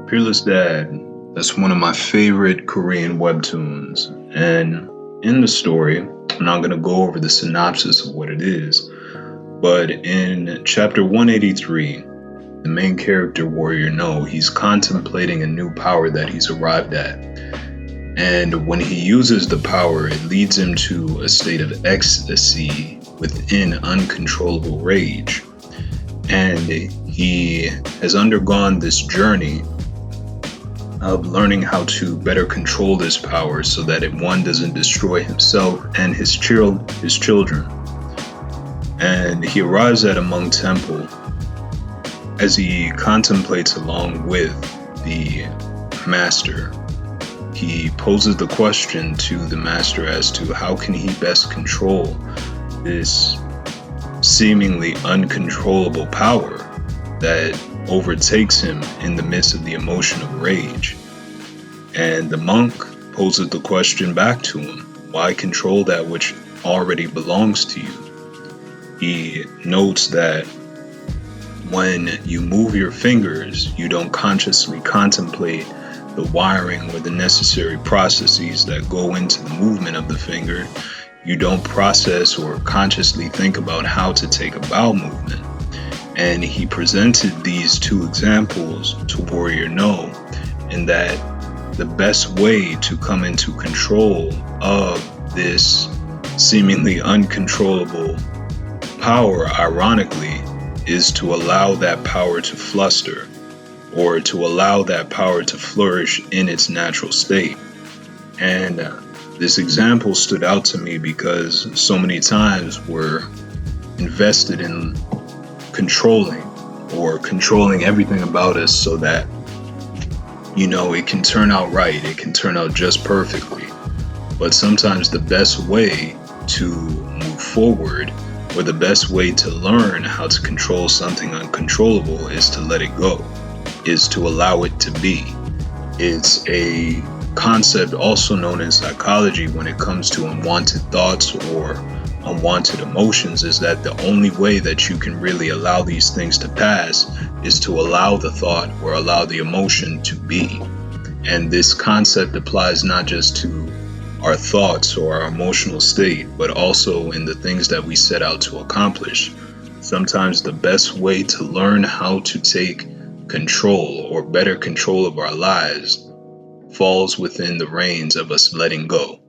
Peerless Dad. That's one of my favorite Korean webtoons. And in the story, I'm not going to go over the synopsis of what it is, but in chapter 183, the main character, Warrior No, he's contemplating a new power that he's arrived at. And when he uses the power, it leads him to a state of ecstasy within uncontrollable rage. And he has undergone this journey of learning how to better control this power so that one doesn't destroy himself and his children. And he arrives at a monk temple. As he contemplates along with the master, he poses the question to the master as to how can he best control this seemingly uncontrollable power that overtakes him in the midst of the emotion of rage. And the monk poses the question back to him, why control that which already belongs to you? He notes that when you move your fingers, you don't consciously contemplate the wiring or the necessary processes that go into the movement of the finger. You don't process or consciously think about how to take a bowel movement. And he presented these two examples to Warrior No, in that the best way to come into control of this seemingly uncontrollable power, ironically, is to allow that power to fluster, or to allow that power to flourish in its natural state. And this example stood out to me because so many times we're invested in controlling everything about us so that, it can turn out right, it can turn out just perfectly. But sometimes the best way to move forward, or the best way to learn how to control something uncontrollable, is to let it go, is to allow it to be. It's a concept also known in psychology when it comes to unwanted thoughts or unwanted emotions, is that the only way that you can really allow these things to pass is to allow the thought or allow the emotion to be. And this concept applies not just to our thoughts or our emotional state, but also in the things that we set out to accomplish. Sometimes the best way to learn how to take control or better control of our lives falls within the reins of us letting go.